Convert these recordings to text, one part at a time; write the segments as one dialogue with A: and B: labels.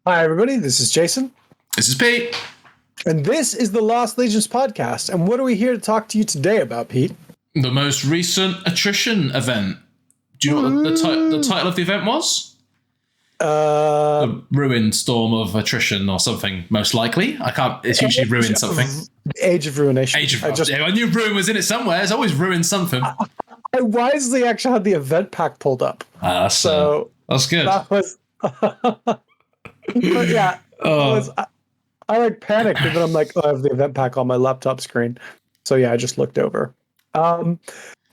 A: Hi, everybody. This is Jason.
B: This is Pete.
A: And this is the Lost Legions podcast. And what are we here to talk to you today about, Pete?
B: The most recent Attrition event. Do you know what the title of the event was? The Ruin Storm of Attrition or something, most likely. I can't. It's usually Ruin something.
A: Age of Ruination.
B: I knew Ruin was in it somewhere. It's always Ruin something.
A: I wisely actually had the event pack pulled up.
B: That's good.
A: That was... But yeah, I like panicked, and then I'm like, I have the event pack on my laptop screen. So yeah, I just looked over.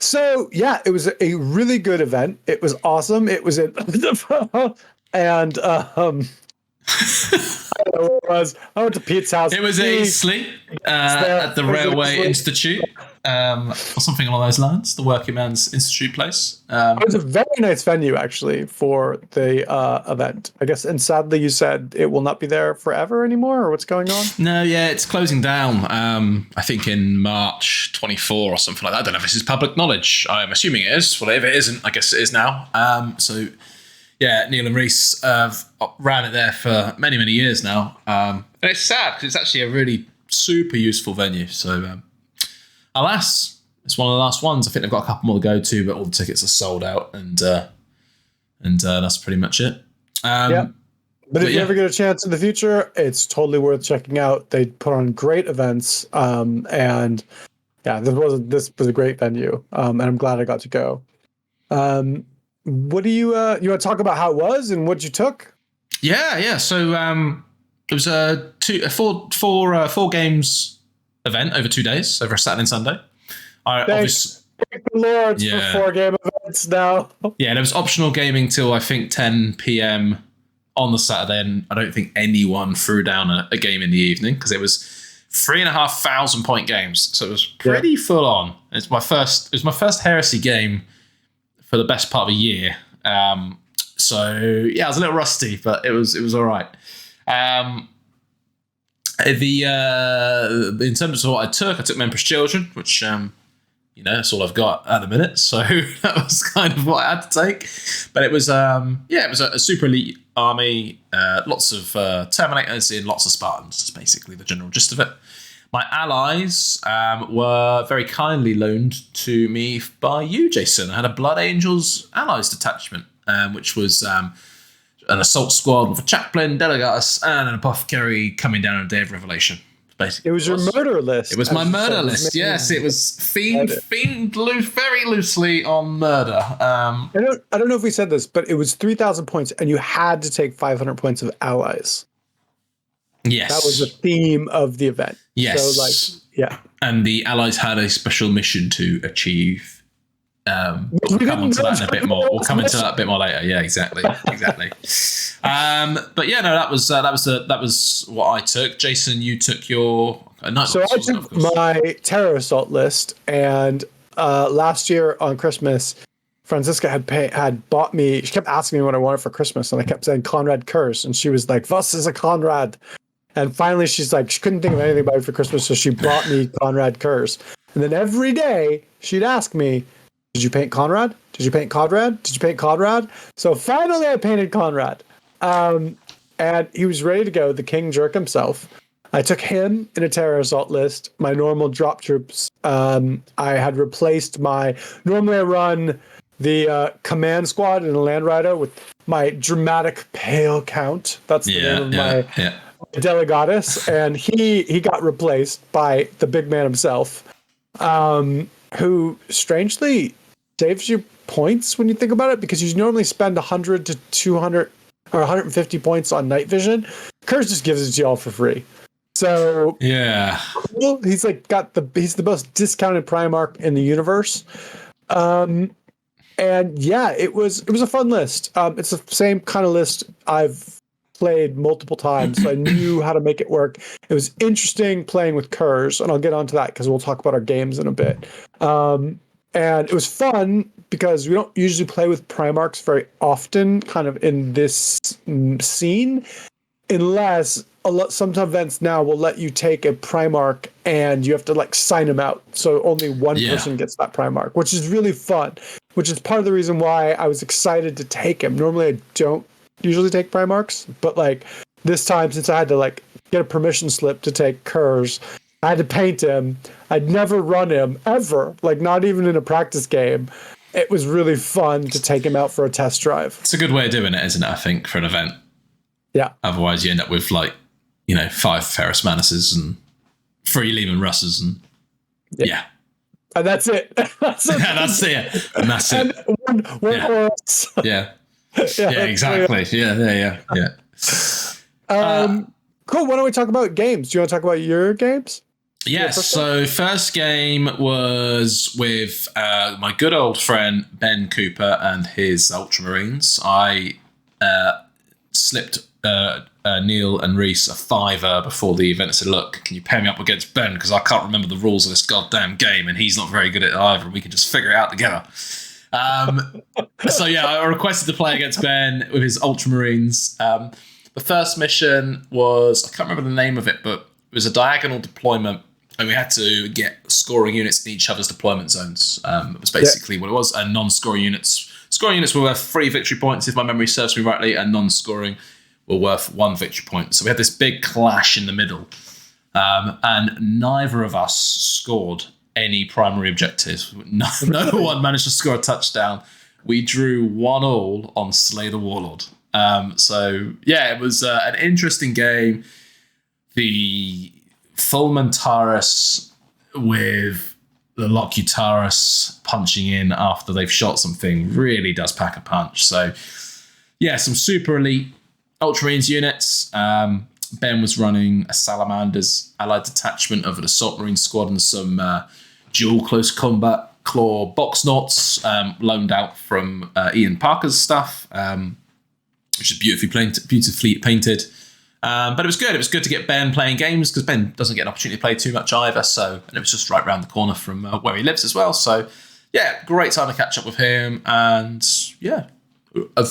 A: So yeah, it was a really good event. It was awesome. It was in and I don't know what it was. I went to Pete's house.
B: It was at Eastleigh at the Railway Institute. Or something along those lines, the Working Man's Institute place.
A: It was a very nice venue, actually, for the event, I guess. And sadly, you said it will not be there forever anymore, or what's going on?
B: No, yeah, it's closing down. I think in March 24 or something like that. I don't know if this is public knowledge. I'm assuming it is. Well, if it isn't, I guess it is now. So, yeah, Neil and Reese ran it there for many, many years now. And it's sad because it's actually a really super useful venue. So, alas, it's one of the last ones. I think they've got a couple more to go to, but all the tickets are sold out, and that's pretty much it.
A: Yeah. But if you ever get a chance in the future, it's totally worth checking out. They put on great events, and yeah, this was a great venue, and I'm glad I got to go. What do you want to talk about how it was and what you took?
B: Yeah. So it was a four games event over 2 days, over a Saturday and Sunday.
A: Thank the Lord for 4 game events now.
B: Yeah, there was optional gaming till I think 10 p.m. on the Saturday, and I don't think anyone threw down a game in the evening because it was 3,500 point games, so it was pretty full on. It was my first Heresy game for the best part of a year. So yeah, I was a little rusty, but it was all right. In terms of what I took Memphis Children, which that's all I've got at the minute. So that was kind of what I had to take. But it was it was a super elite army, lots of Terminators in lots of Spartans. That's basically the general gist of it. My allies were very kindly loaned to me by you, Jason. I had a Blood Angels allies detachment, which was an assault squad with a chaplain, delegatus, and an apothecary coming down on a day of revelation. Basically,
A: it was your murder list.
B: It was my murder list. Yes, it was very loosely on murder.
A: I don't know if we said this, but it was 3,000 points, and you had to take 500 points of allies.
B: Yes,
A: that was the theme of the event.
B: Yes,
A: so
B: and the allies had a special mission to achieve. We'll come into that in a bit more. We'll come into that a bit more later. Yeah, exactly. But yeah, no, that was what I took. Jason, you took your
A: So I took my terror assault list, and last year on Christmas, Francisca had bought me. She kept asking me what I wanted for Christmas, and I kept saying Conrad Curse, and she was like, "Was is a Conrad?" And finally, she's like, she couldn't think of anything about it for Christmas, so she bought me Conrad Curse. And then every day she'd ask me, "Did you paint Conrad? Did you paint Conrad? Did you paint Conrad?" So finally I painted Conrad. And he was ready to go, the King Jerk himself. I took him in a terror assault list, my normal drop troops. I had replaced normally I run the command squad in a Land Rider with my dramatic pale count. That's the name of my delegatus. And he got replaced by the big man himself, who strangely saves you points when you think about it, because you normally spend 100 to 200 or 150 points on night vision. Curse just gives it to you all for free. So
B: yeah,
A: he's he's the most discounted Primarch in the universe. And yeah, it was a fun list. It's the same kind of list I've played multiple times, so I knew how to make it work. It was interesting playing with Curse, and I'll get onto that because we'll talk about our games in a bit. And it was fun because we don't usually play with Primarchs very often, kind of in this scene, unless some events now will let you take a Primarch and you have to sign him out. So only one person gets that Primarch, which is really fun, which is part of the reason why I was excited to take him. Normally I don't usually take Primarchs, but this time, since I had to like get a permission slip to take Kurz, I had to paint him. I'd never run him ever, like not even in a practice game. It was really fun to take him out for a test drive.
B: It's a good way of doing it, isn't it? I think for an event.
A: Yeah.
B: Otherwise, you end up with like, 5 Ferrus Manuses and 3 Lehman Russes, and yeah.
A: And that's it.
B: That's it. And that's it.
A: And one horse.
B: Yeah. Yeah, exactly. Yeah.
A: Cool. Why don't we talk about games? Do you want to talk about your games?
B: Yes. So first game was with my good old friend Ben Cooper and his Ultramarines. I slipped Neil and Reese a $5 before the event. I said, look, can you pair me up against Ben? Because I can't remember the rules of this goddamn game, and he's not very good at it either. We can just figure it out together. So yeah, I requested to play against Ben with his Ultramarines. The first mission was, I can't remember the name of it, but it was a diagonal deployment, and we had to get scoring units in each other's deployment zones. It was basically what it was, and non-scoring units. Scoring units were worth 3 victory points, if my memory serves me rightly, and non-scoring were worth 1 victory point. So we had this big clash in the middle, and neither of us scored any primary objectives. No one managed to score a touchdown. We drew 1-1 on Slay the Warlord. So yeah, it was an interesting game. The Fulmentaris with the Locutaris punching in after they've shot something really does pack a punch. So yeah, some super elite Ultramarines units. Ben was running a Salamander's allied detachment of an Assault Marine squad and some dual close combat claw box knots loaned out from Ian Parker's stuff, which is beautifully painted. But it was good. It was good to get Ben playing games because Ben doesn't get an opportunity to play too much either. And it was just right around the corner from where he lives as well. So yeah, great time to catch up with him. And yeah, a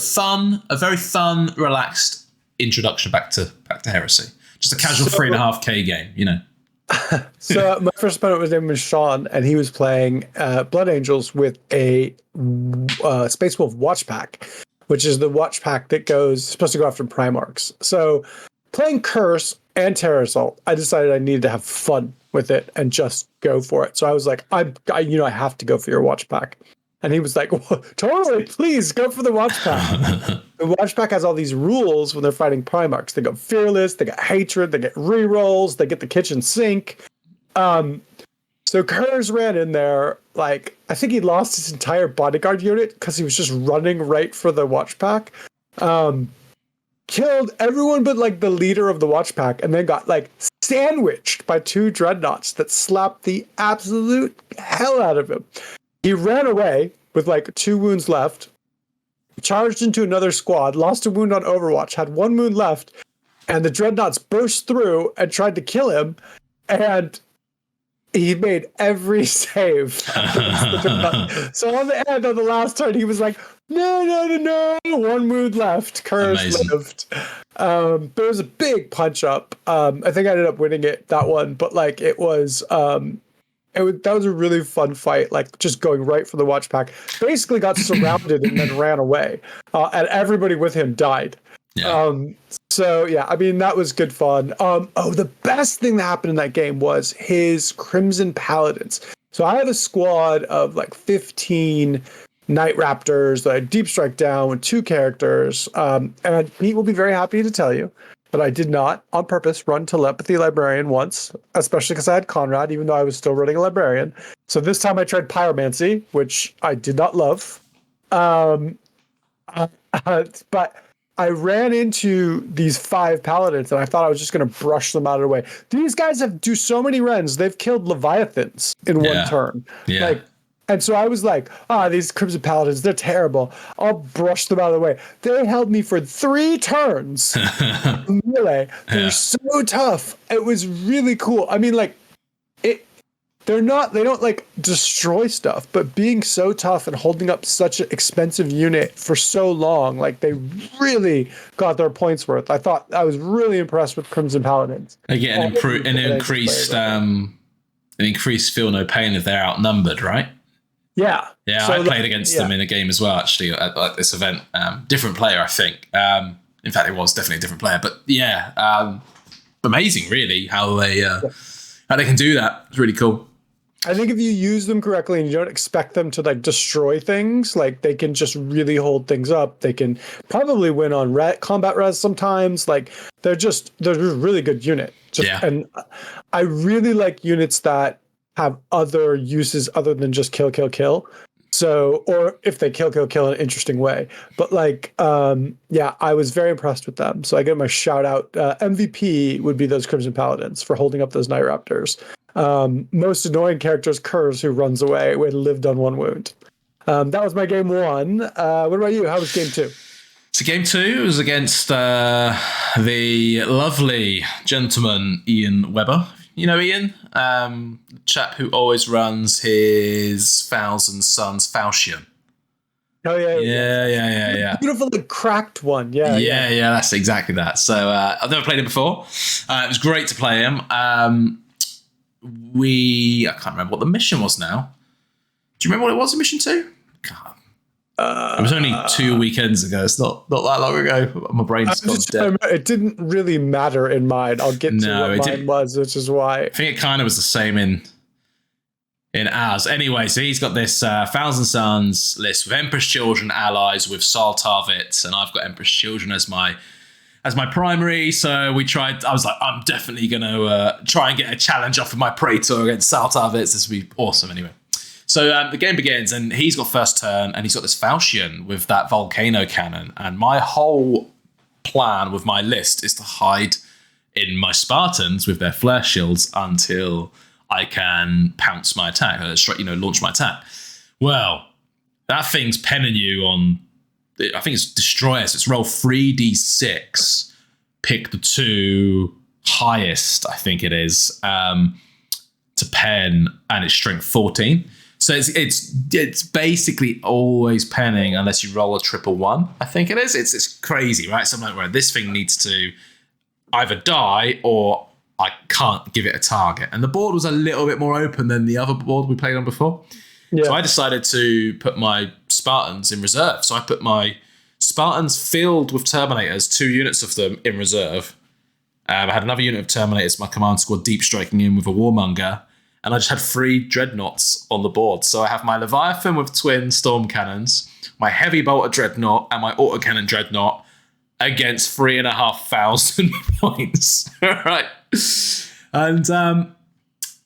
B: very fun, relaxed introduction back to Heresy. Just a casual 3.5K game,
A: So my first opponent was named Sean, and he was playing Blood Angels with a Space Wolf Watch Pack, which is the watch pack that supposed to go after Primarchs. So playing Curse and Terror Assault, I decided I needed to have fun with it and just go for it. So I was like, I have to go for your watch pack. And he was like, well, totally, please go for the watch pack. The watch pack has all these rules when they're fighting Primarchs. They go fearless, they get hatred, they get rerolls, they get the kitchen sink. So Kurz ran in there, like, I think he lost his entire bodyguard unit because he was just running right for the watch pack. Killed everyone but like the leader of the watch pack, and then got like sandwiched by 2 dreadnoughts that slapped the absolute hell out of him. He ran away with like 2 wounds left, charged into another squad, lost a wound on Overwatch, had 1 wound left, and the dreadnoughts burst through and tried to kill him, and he made every save. So on the end of the last turn, he was like, no, 1 wound left. Curse lived. There was a big punch up. I think I ended up winning that one, but like that was a really fun fight, like just going right for the watch pack. Basically got surrounded and then ran away, and everybody with him died. Yeah. So yeah, I mean, that was good fun. The best thing that happened in that game was his Crimson Paladins. So I had a squad of like 15 Night Raptors that I deep strike down with 2 characters. And Pete will be very happy to tell you that I did not, on purpose, run Telepathy Librarian once, especially because I had Conrad, even though I was still running a Librarian. So this time I tried Pyromancy, which I did not love. But I ran into these 5 Paladins, and I thought I was just going to brush them out of the way. These guys do so many Rens, they've killed Leviathans in 1 turn. Yeah. And so I was like, these Crimson Paladins, they're terrible. I'll brush them out of the way. They held me for 3 turns. Melee. They're so tough. It was really cool. I mean, like, they don't like destroy stuff, but being so tough and holding up such an expensive unit for so long, like they really got their points worth. I thought I was really impressed with Crimson Paladins.
B: They get an increased feel no pain if they're outnumbered, right?
A: Yeah.
B: Yeah, so I played against them in a game as well, actually, at this event. Different player, I think. In fact, it was definitely a different player. But yeah, amazing, really, how they can do that. It's really cool.
A: I think if you use them correctly and you don't expect them to like destroy things, like they can just really hold things up. They can probably win on combat res sometimes. Like they're a really good unit. And I really like units that have other uses other than just kill, kill, kill. So, or if they kill, kill, kill in an interesting way. But like, I was very impressed with them. So I give them a shout out. MVP would be those Crimson Paladins for holding up those Night Raptors. Most annoying character is Kurz, who runs away with lived on 1 wound. That was my game 1. What about you? How was game 2?
B: So game 2 was against the lovely gentleman Ian Webber. You know Ian? The chap who always runs his Thousand Sons Falchion.
A: Oh, yeah.
B: Yeah.
A: Beautiful, like, cracked one. Yeah,
B: that's exactly that. So I've never played him before. It was great to play him. I can't remember what the mission was now. Do you remember what it was in mission 2? God. It was only 2 weekends ago. It's not that long ago. My brain's gone dead.
A: It didn't really matter in mine. I'll get to what mine was, which is why.
B: I think it kind of was the same in ours. Anyway, so he's got this Thousand Sons list with Emperor's Children allies with Saltarvits, and I've got Emperor's Children as my primary. So we tried. I was like, I'm definitely going to try and get a challenge off of my Praetor against Saltarvits. This would be awesome. Anyway. So the game begins, and he's got first turn, and he's got this Falchion with that Volcano Cannon. And my whole plan with my list is to hide in my Spartans with their flare shields until I can pounce my attack, launch my attack. Well, that thing's penning you on, I think it's Destroyers. It's roll 3d6, pick the 2 highest, I think it is, to pen, and it's strength 14. So it's basically always penning unless you roll a 111. I think it is. It's crazy, right? So I'm like, right, this thing needs to either die or I can't give it a target. And the board was a little bit more open than the other board we played on before. Yeah. So I decided to put my Spartans in reserve. So I put my Spartans filled with Terminators, 2 units of them in reserve. I had another unit of Terminators, my command squad deep striking in with a Warmonger. And I just had 3 Dreadnoughts on the board. So I have my Leviathan with twin Storm Cannons, my Heavy Bolter Dreadnought, and my Autocannon Dreadnought against 3,500 points. All right. And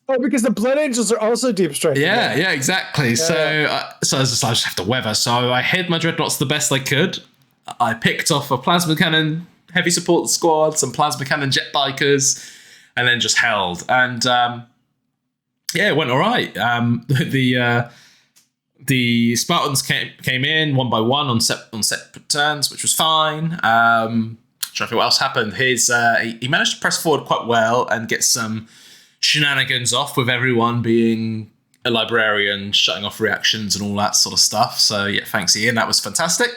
A: because the Blood Angels are also deep striking.
B: Yeah, exactly. Yeah. So I just have to weather. So I hid my Dreadnoughts the best I could. I picked off a Plasma Cannon heavy support squad, some Plasma Cannon jet bikers, and then just held. And it went all right. The Spartans came in 1 by 1 on separate turns, which was fine. Trying to think what else happened. He managed to press forward quite well and get some shenanigans off with everyone being a librarian, shutting off reactions and all that sort of stuff. So yeah, thanks Ian, that was fantastic.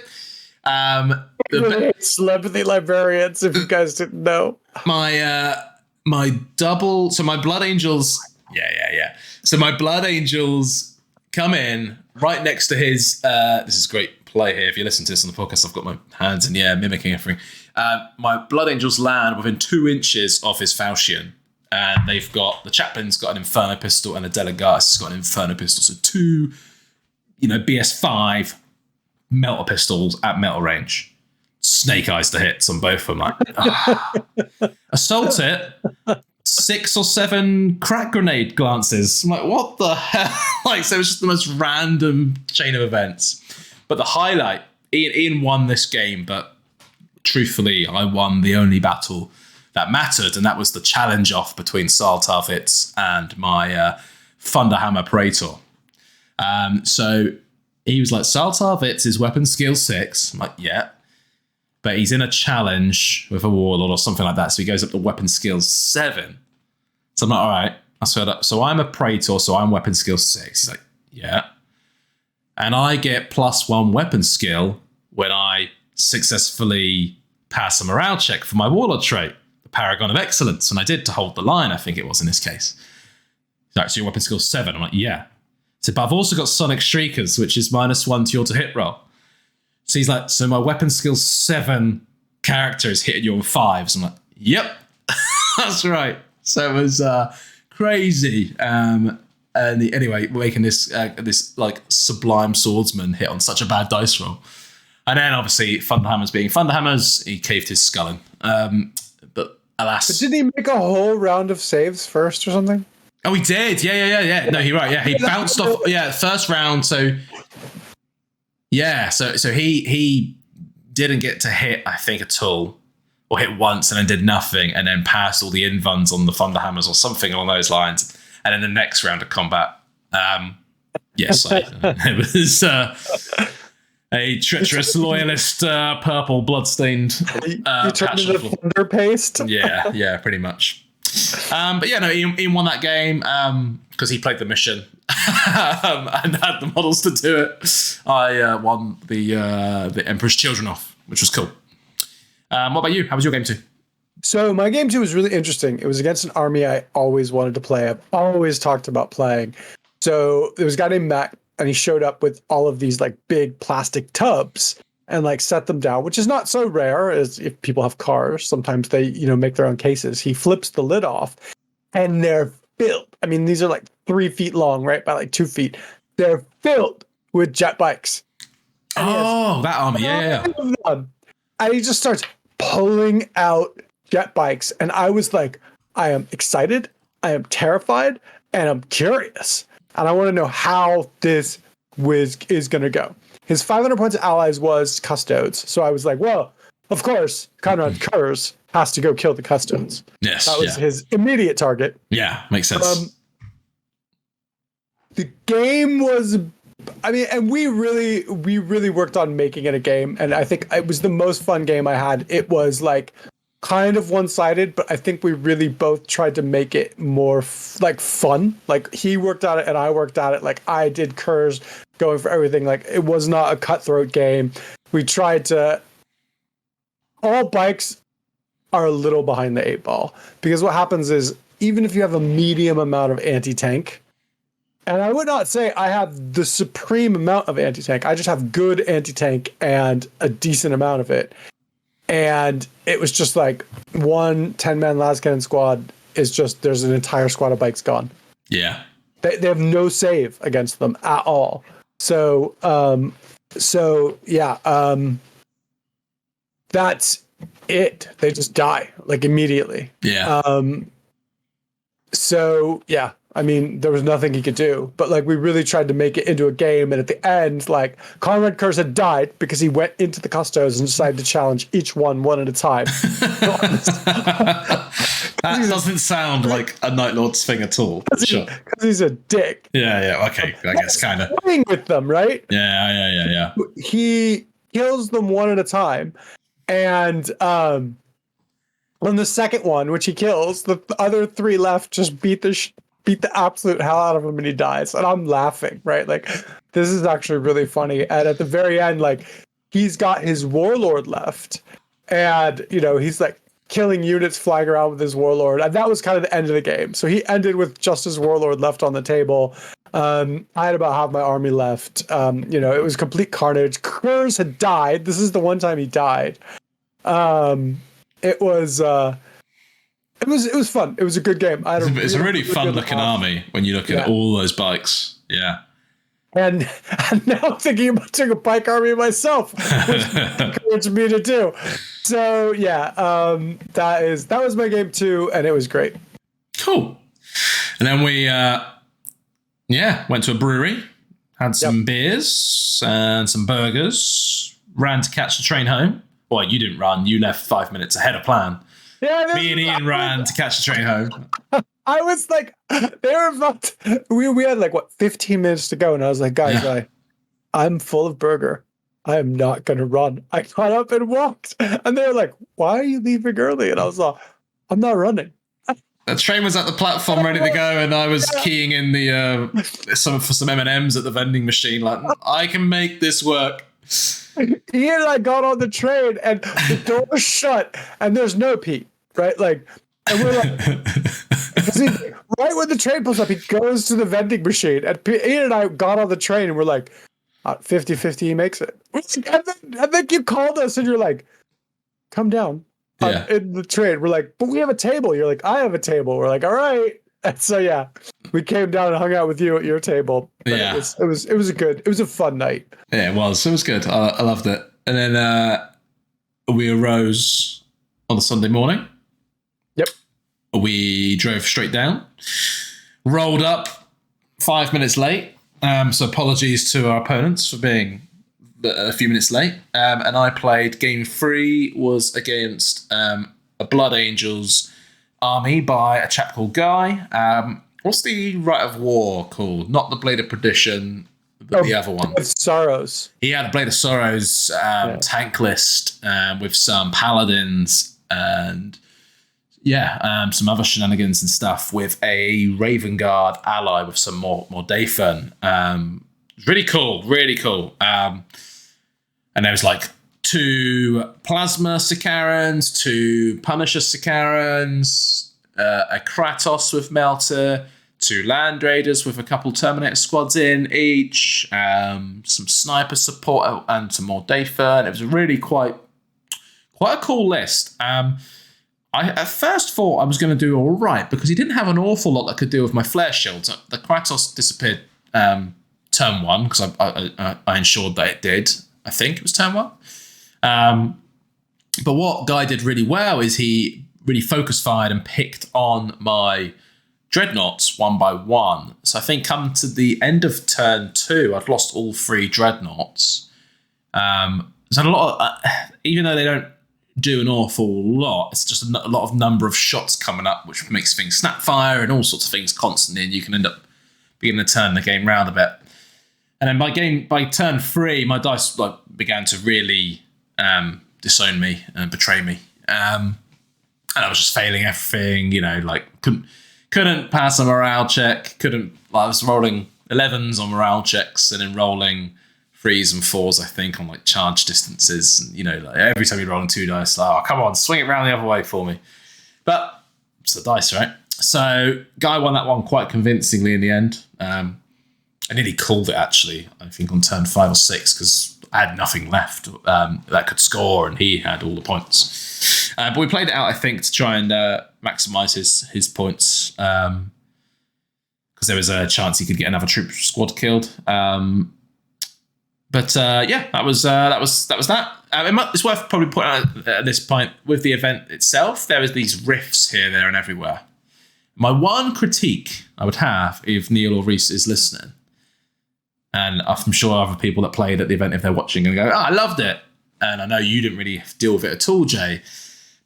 A: Celebrity librarians, if you guys didn't know.
B: My double, so my Blood Angels. Yeah. So my Blood Angels come in right next to his. This is great play here. If you listen to this on the podcast, I've got my hands in the air mimicking everything. My Blood Angels land within 2 inches of his Falchion, and they've got the chaplain's got an Inferno pistol and the Delegatus has got an Inferno pistol. So 2, BS5 melter pistols at metal range. Snake eyes to hits on both of them. Assault it. 6 or 7 crack grenade glances. I'm like, what the hell? So it was just the most random chain of events. But the highlight, Ian won this game, but truthfully, I won the only battle that mattered, and that was the challenge off between Saltarvits and my Thunderhammer Praetor. So he was like, Saltarvits is weapon skill 6. I'm like, yeah. But he's in a challenge with a warlord or something like that. So he goes up to weapon skills 7. So I'm like, all right. So I'm a Praetor, so I'm weapon skill 6. He's like, yeah. And I get +1 weapon skill when I successfully pass a morale check for my warlord trait, the Paragon of Excellence. And I did to hold the line, I think it was in this case. So your weapon skill 7. I'm like, yeah. So, but I've also got Sonic Shriekers, which is -1 to your to hit roll. So he's like, so my weapon skill 7 character is hitting you on 5s. I'm like, yep, that's right. So it was crazy. Anyway, making this like sublime swordsman hit on such a bad dice roll. And then obviously Thunderhammers being Thunderhammers, he caved his skull in. But alas.
A: But didn't he make a whole round of saves first or something?
B: Oh, he did. Yeah. No, you're right. Yeah, he bounced off. Yeah, first round. So yeah, so he didn't get to hit, I think, at all, or hit once and then did nothing, and then passed all the invuns on the Thunderhammers or something along those lines. And then the next round of combat, yes, it was a treacherous loyalist, purple bloodstained.
A: You turned into thunder paste.
B: Yeah, pretty much. But yeah, no, Ian won that game because he played the mission and had the models to do it. I won the Emperor's Children off, which was cool. What about you? How was your game 2?
A: So my game 2 was really interesting. It was against an army I always wanted to play. I've always talked about playing. So there was a guy named Matt, and he showed up with all of these like big plastic tubs and like set them down, which is not so rare as if people have cars. Sometimes they, make their own cases. He flips the lid off and they're filled. I mean, these are like 3 feet long, right? By like 2 feet. They're filled with jet bikes.
B: Oh, that army. Yeah.
A: And he just starts pulling out jet bikes. And I was like, I am excited. I am terrified. And I'm curious. And I want to know how this is going to go. His 500 points of allies was custodes. So I was like, well, of course, Conrad Kurz has to go kill the custodes.
B: Yes.
A: That was his immediate target.
B: Yeah, makes sense.
A: The game was, and we really worked on making it a game. And I think it was the most fun game I had. It was like kind of one-sided, but I think we really both tried to make it more fun. Like he worked at it and I worked at it. Like I did Kurz going for everything. Like it was not a cutthroat game. We tried to. All bikes are a little behind the 8 ball because what happens is even if you have a medium amount of anti-tank, and I would not say I have the supreme amount of anti-tank. I just have good anti-tank and a decent amount of it. And it was just like one 10-man lascannon squad is just, there's an entire squad of bikes gone.
B: Yeah.
A: They have no save against them at all. So that's it. They just die like immediately.
B: Yeah.
A: So yeah, I mean, there was nothing he could do, but like we really tried to make it into a game. And at the end, like Conrad Kurz had died because he went into the custodes and decided to challenge each one at a time.
B: That doesn't sound like a Night Lord's thing at all.
A: Because he's a dick.
B: Yeah. Okay, I guess kind of
A: playing with them, right?
B: Yeah.
A: He kills them one at a time, and on the second one, which he kills, the other 3 left just beat the absolute hell out of him, and he dies. And I'm laughing, right? Like this is actually really funny. And at the very end, like he's got his warlord left, and he's like killing units flying around with his warlord, and that was kind of the end of the game. So he ended with just his warlord left on the table. I had about half my army left. It was complete carnage. Kurz had died. This is the one time he died. It was fun. It was a good game.
B: It's a really fun looking army when you look at all those bikes. Yeah.
A: And now I'm thinking about doing a bike army myself, which encouraged me to do. So yeah, that was my game 2, and it was great.
B: Cool. And then we went to a brewery, had some beers and some burgers, ran to catch the train home. Well, you didn't run, you left 5 minutes ahead of plan. Yeah, me and Ian ran to catch the train home.
A: I was like, they were about we had like 15 minutes to go, and I was like, guys, I'm full of burger. I am not gonna run. I got up and walked, and they were like, why are you leaving early? And I was like, I'm not running.
B: The train was at the platform ready to go, and I was keying in the some M&Ms at the vending machine. Like, I can make this work.
A: Ian and I got on the train, and the door was shut, and there's no Pete, right? Like, and we're like, right when the train pulls up, he goes to the vending machine, and Ian and I got on the train, and we're like, 50-50, he makes it. And then you called us, and you're like, come down in the trade. We're like, but we have a table. You're like, I have a table. We're like, all right. And so yeah, we came down and hung out with you at your table. But it was a fun night.
B: Yeah, it was good. I loved it. And then we arose on the Sunday morning.
A: Yep.
B: We drove straight down, rolled up 5 minutes late. So apologies to our opponents for being a few minutes late. And I played game 3 was against a Blood Angels army by a chap called Guy. What's the Rite of War called? Not the Blade of Perdition, but the other one.
A: Sorrows.
B: He had a Blade of Sorrows tank list with some paladins and some other shenanigans and stuff with a Raven Guard ally with some more Dayfern. Really cool. And there was like 2 Plasma Sicarans, 2 Punisher Sicarans, a Kratos with Melter, 2 Land Raiders with a couple Terminator squads in each, some sniper support and some more Dayfern. It was really quite a cool list. I at first thought I was going to do all right because he didn't have an awful lot that could do with my flare shields. The Kratos disappeared turn 1 because I ensured that it did. I think it was turn 1. But what Guy did really well is he really focus fired and picked on my dreadnoughts one by one. So I think come to the end of turn 2, I'd lost all 3 dreadnoughts. So a lot of, even though they don't do an awful lot, it's just a lot of number of shots coming up, which makes things snap fire and all sorts of things constantly, and you can end up beginning to turn the game round a bit. And then by turn 3, my dice began to really disown me and betray me, and I was just failing everything. Couldn't pass a morale check. I was rolling 11s on morale checks and then rolling 3s and 4s, I think, on charge distances. And, every time you're rolling 2 dice, come on, swing it around the other way for me. But it's the dice, right? So Guy won that one quite convincingly in the end. I nearly called it, actually, I think on turn 5 or 6, because I had nothing left that could score, and he had all the points. But we played it out, I think, to try and maximise his points, because there was a chance he could get another troop squad killed. That was that. It's worth probably pointing out at this point, with the event itself, there was these riffs here, there, and everywhere. My one critique I would have, if Neil or Reese is listening, and I'm sure other people that played at the event, if they're watching, and go, I loved it. And I know you didn't really deal with it at all, Jay.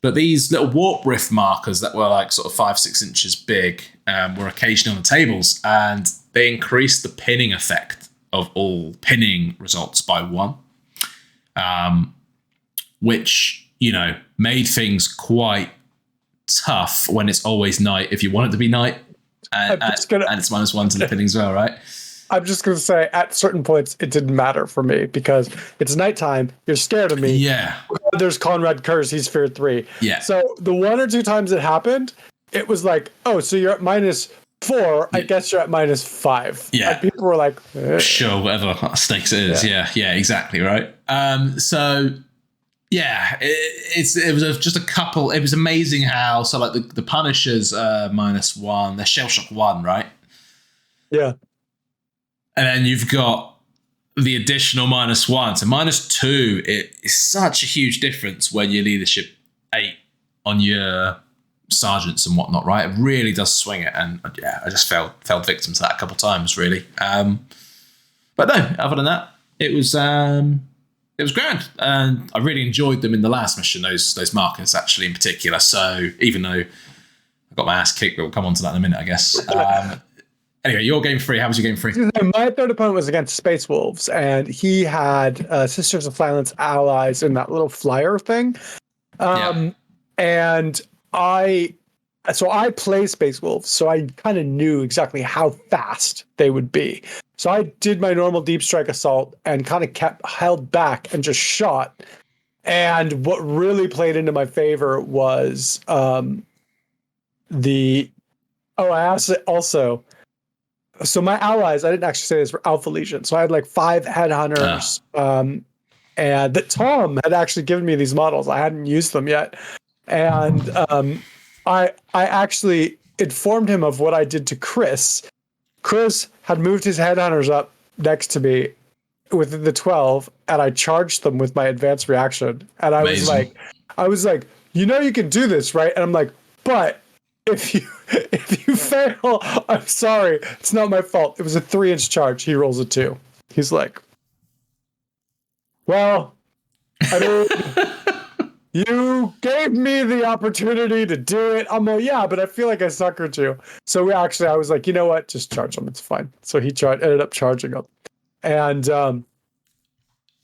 B: But these little warp riff markers that were 5-6 inches big were occasionally on the tables, and they increased the pinning effect of all pinning results by 1, which, made things quite tough when it's always night, if you want it to be night, and it's -1 to the pinning as well, right?
A: I'm just going to say, at certain points, it didn't matter for me because it's nighttime. You're scared of me.
B: Yeah.
A: There's Conrad Curse. He's fear 3.
B: Yeah.
A: So the 1 or 2 times it happened, it was like, oh, so you're at -4. I guess you're at -5.
B: Yeah.
A: And people were like,
B: sure, whatever stakes it is. Yeah, exactly, right? So, yeah, it was just a couple. It was amazing how, the Punishers -1, they're Shell Shock 1, right?
A: Yeah.
B: And then you've got the additional -1. So -2, it is such a huge difference when you're leadership 8 on your sergeants and whatnot, right? It really does swing it. And I just fell victim to that a couple of times, really. But no, other than that, it was grand. And I really enjoyed them in the last mission, those markers, actually, in particular. So even though I got my ass kicked, but we'll come on to that in a minute, I guess. Anyway, your game 3. How was your game 3?
A: My third opponent was against Space Wolves, and he had Sisters of Silence allies in that little flyer thing. And I play Space Wolves, so I kind of knew exactly how fast they would be. So I did my normal deep strike assault and kind of held back and just shot. And what really played into my favor was So my allies, I didn't actually say this, were Alpha Legion. So I had 5 headhunters, and that Tom had actually given me these models. I hadn't used them yet, and I actually informed him of what I did to Chris. Chris had moved his headhunters up next to me with the 12, and I charged them with my advanced reaction. And I was like, you know, you can do this, right? And I'm like, but if you fail, I'm sorry, it's not my fault. It was a 3-inch charge. He rolls a 2. He's like, well, I mean, you gave me the opportunity to do it. I'm like, yeah, but I feel like I suckered you. So I was like, you know what? Just charge him. It's fine. So he ended up charging him. And and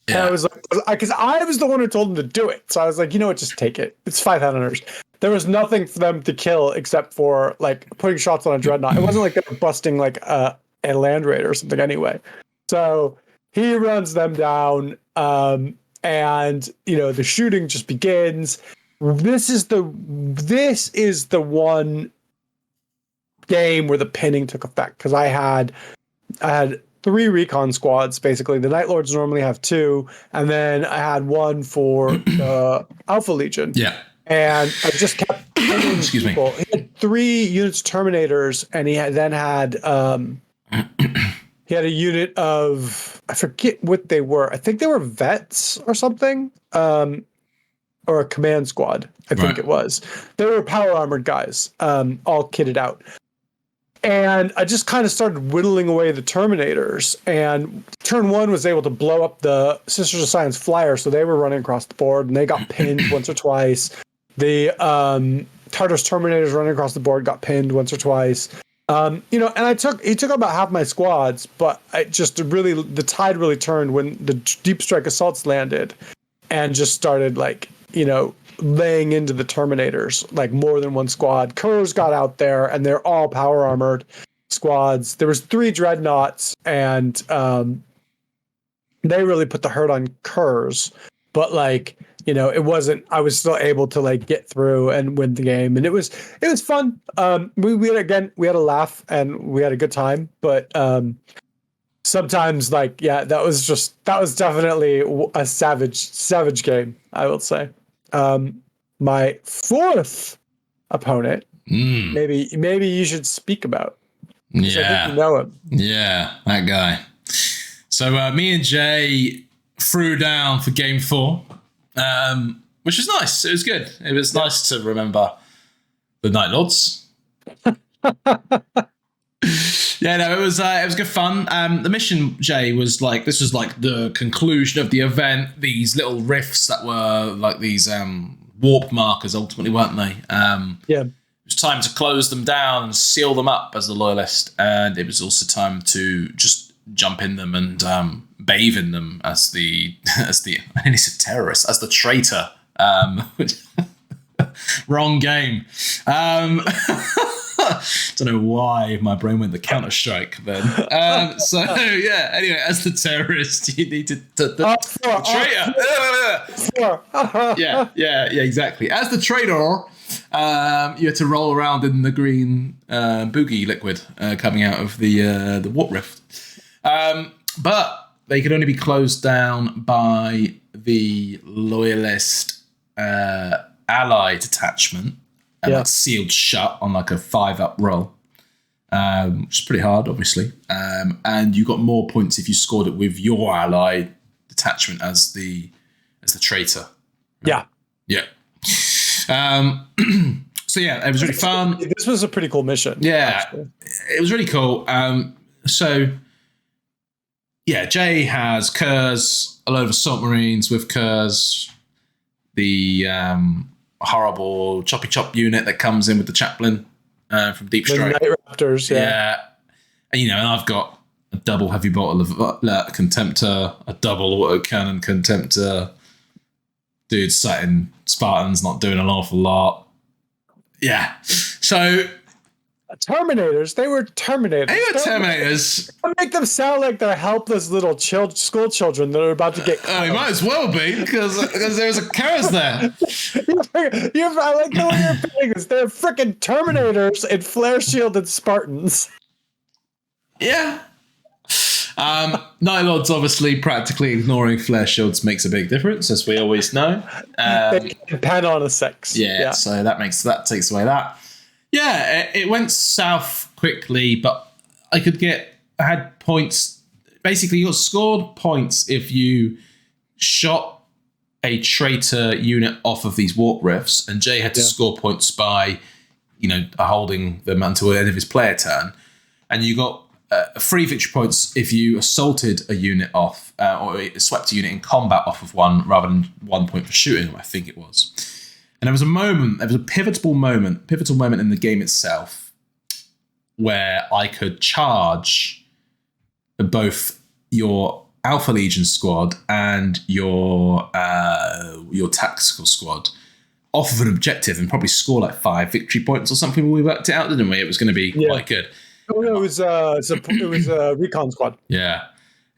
A: I was like, because I was the one who told him to do it. So I was like, you know what? Just take it. It's 5 headhunters. There was nothing for them to kill except for like putting shots on a dreadnought. It wasn't like they were busting like a land raider or something anyway. So he runs them down. And you know, the shooting just begins. This is the one game where the pinning took effect, because I had 3 recon squads basically. The Night Lords normally have 2, and then I had 1 for Alpha Legion.
B: Yeah.
A: And I just kept pinning
B: Excuse
A: people.
B: me.
A: He had 3 units of Terminators, and he had he had a unit of, I forget what they were. I think they were vets or something, or a command squad. I think it was. They were power armored guys, all kitted out. And I just kind of started whittling away the Terminators. And turn 1 was able to blow up the Sisters of Science flyer, so they were running across the board, and they got pinned once or twice. The Tartarus Terminators running across the board got pinned once or twice. You know, and he took about half my squads, but the tide really turned when the deep strike assaults landed, and just started like, you know, laying into the Terminators, like more than one squad. Kurs got out there, and they're all power armored squads. There was 3 dreadnoughts, and they really put the hurt on Kurs, but like, you know, I was still able to like get through and win the game, and it was fun. We had a laugh and we had a good time, but sometimes like, yeah, that was definitely a savage game, I will say. My 4th opponent, maybe you should speak about.
B: Yeah.
A: I think you know him.
B: Yeah, that guy. So me and Jay threw down for game 4. Which was nice. It was good. It was nice to remember the Night Lords. Yeah, no, it was good fun. The mission, Jay, was like, this was like the conclusion of the event. These little rifts that were like these warp markers, ultimately, weren't they?
A: Yeah.
B: It was time to close them down and seal them up as the loyalist, and it was also time to just jump in them and bathe in them as the I nearly said terrorist, as the traitor. Wrong game. Don't know why my brain went the Counter-Strike then. So yeah, anyway, as the terrorist, you need to the traitor. Yeah, exactly. As the traitor, you had to roll around in the green boogie liquid coming out of the warp rift. But they could only be closed down by the loyalist ally detachment, and that's sealed shut on like a 5-up roll, which is pretty hard, obviously. And you got more points if you scored it with your ally detachment as the traitor.
A: Yeah.
B: So yeah, it was really fun.
A: This was a pretty cool mission.
B: Yeah,
A: actually.
B: It was really cool. So yeah, Jay has Kurs, a load of assault marines with Kurs, the horrible choppy chop unit that comes in with the chaplain from Deep Strike.
A: The Night Raptors,
B: yeah. And you know, and I've got a double heavy bottle of Contemptor, a double autocannon Contemptor. Dude, sat in Spartans, not doing an awful lot. Yeah. So
A: Terminators. They were Terminators.
B: They were Terminators.
A: Make them sound like they're helpless little school children that are about to get.
B: Oh, it might as well be because there's a Kurs there.
A: I like the way you're putting this. They're freaking Terminators and flare shielded Spartans.
B: Yeah. Night Lords, obviously, practically ignoring flare shields makes a big difference, as we always know.
A: They depend on a 6.
B: Yeah, so that takes away that. Yeah, it went south quickly, but I had points. Basically, you got scored points if you shot a traitor unit off of these warp rifts, and Jay had to score points by, holding them until the end of his player turn, and you got 3 victory points if you assaulted a unit off, or swept a unit in combat off of one, rather than 1 point for shooting them, I think it was. And there was a pivotal moment in the game itself where I could charge both your Alpha Legion squad and your tactical squad off of an objective and probably score like 5 victory points or something. When we worked it out, didn't we? It was going to be quite good.
A: Oh, no, it was a recon squad.
B: Yeah,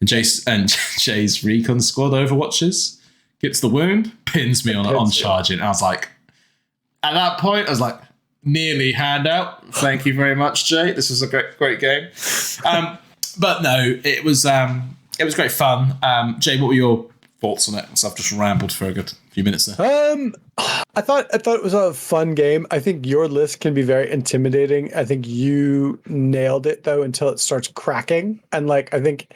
B: and Jay's recon squad overwatches, gets the wound, pins me on charging. I was like, at that point, I was like, nearly hand out. Thank you very much, Jay. This was a great game. But no, it was great fun. Jay, what were your thoughts on it? So I've just rambled for a good few minutes there.
A: I thought it was a fun game. I think your list can be very intimidating. I think you nailed it though until it starts cracking. And I think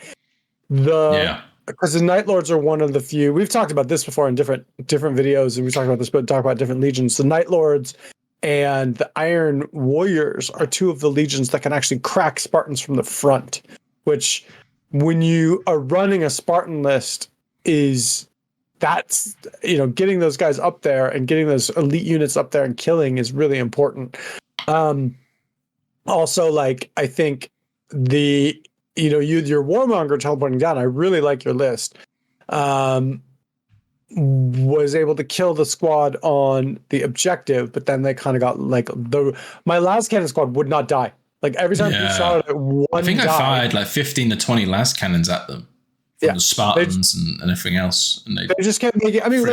A: because the Night Lords are one of the few. We've talked about this before in different videos, and we talked about this, but talk about different legions. The Night Lords and the Iron Warriors are 2 of the legions that can actually crack Spartans from the front, which when you are running a Spartan list that's getting those guys up there and getting those elite units up there and killing is really important. Also, I think your Warmonger teleporting down, I really like your list. Was able to kill the squad on the objective, but then they kind of got my last cannon squad would not die. Every time you shot at one,
B: I think I fired 15 to 20 last cannons at them from the Spartans and everything else, and they
A: just kept making. I mean,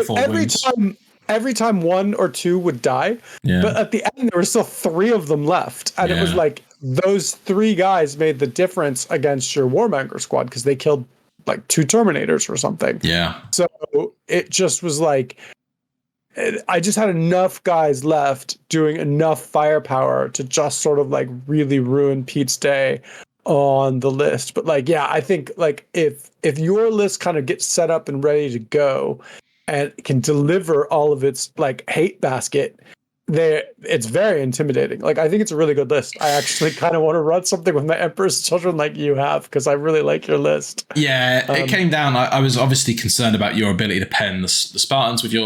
A: every time 1 or 2 would die, but at the end there were still 3 of them left, and it was those 3 guys made the difference against your Warmonger squad because they killed 2 Terminators or something.
B: Yeah.
A: So it just was I just had enough guys left doing enough firepower to just sort of really ruin Pete's day on the list. But I think if your list kind of gets set up and ready to go and can deliver all of its hate basket, it's very intimidating. I think it's a really good list. I actually kind of want to run something with my Emperor's Children like you have, because I really like your list.
B: Yeah, it came down. I was obviously concerned about your ability to pen the Spartans with you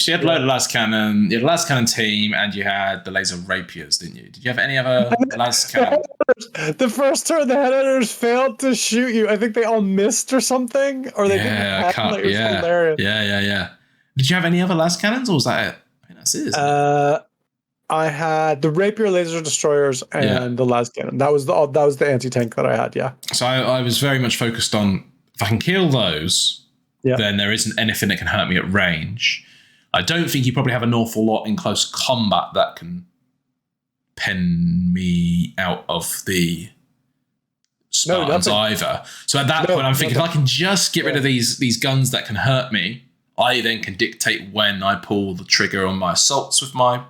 B: had loaded last cannon, you had a last cannon team, and you had the laser rapiers, didn't you? Did you have any other last cannon?
A: The first turn, the headhunters failed to shoot you. I think they all missed or something, or they didn't. Hilarious.
B: Yeah. Did you have any other last cannons, or was that it? That's it.
A: I had the Rapier laser destroyers and the las cannon. That was the anti-tank that I had. Yeah.
B: So I was very much focused on, if I can kill those, then there isn't anything that can hurt me at range. I don't think you probably have an awful lot in close combat that can pen me out of the Spartans either. So at that point, I'm thinking, if I can just get rid of these guns that can hurt me, I then can dictate when I pull the trigger on my assaults with my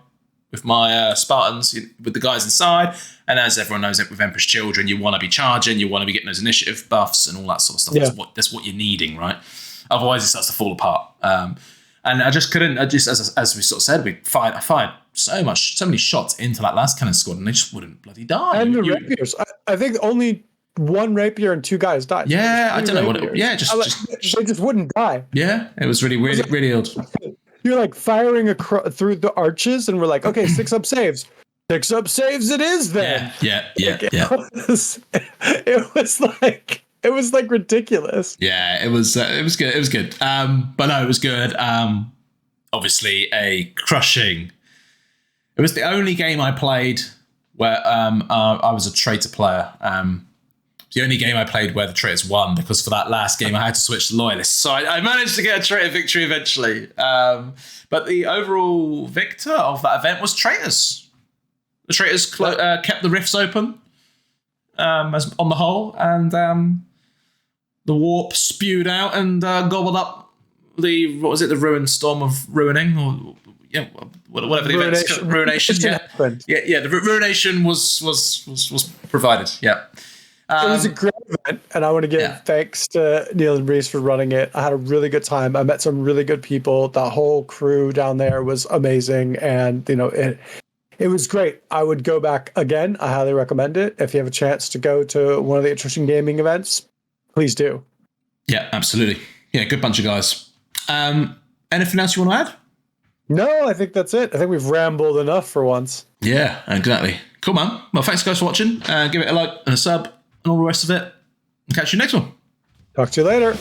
B: Spartans, with the guys inside. And as everyone knows, with Emperor's Children, you want to be charging, you want to be getting those initiative buffs and all that sort of stuff. Yeah. That's what you're needing, right? Otherwise, it starts to fall apart. And I just couldn't. As we sort of said, I fired so many shots into that last cannon squad, and they just wouldn't bloody die.
A: And the rapiers, I think only 1 rapier and 2 guys died.
B: Yeah, I don't know what it. Yeah,
A: they just wouldn't die.
B: Yeah, it was really odd.
A: You're firing through the arches, and we're like, okay, 6 up saves. 6 up saves it is then.
B: Yeah.
A: It was ridiculous.
B: Yeah, it was good. It was good. But no, it was good. Obviously a crushing. It was the only game I played where I was a traitor player. The only game I played where the traitors won, because for that last game I had to switch to loyalists. So I managed to get a traitor victory eventually. But the overall victor of that event was traitors. The traitors kept the rifts open as on the whole, and the warp spewed out and gobbled up the ruined storm of ruining, or whatever the event's called. Ruination. Yeah. The ruination was provided. Yeah.
A: It was a great event, and I want to give thanks to Neil and Reese for running it. I had a really good time. I met some really good people. The whole crew down there was amazing, and it was great. I would go back again. I highly recommend it. If you have a chance to go to one of the Attrition Gaming events, please do.
B: Yeah, absolutely. Yeah, good bunch of guys. Anything else you want to add?
A: No, I think that's it. I think we've rambled enough for once.
B: Yeah, exactly. Cool, man. Well, thanks guys for watching. Give it a like and a sub and all the rest of it. And catch you next one.
A: Talk to you later.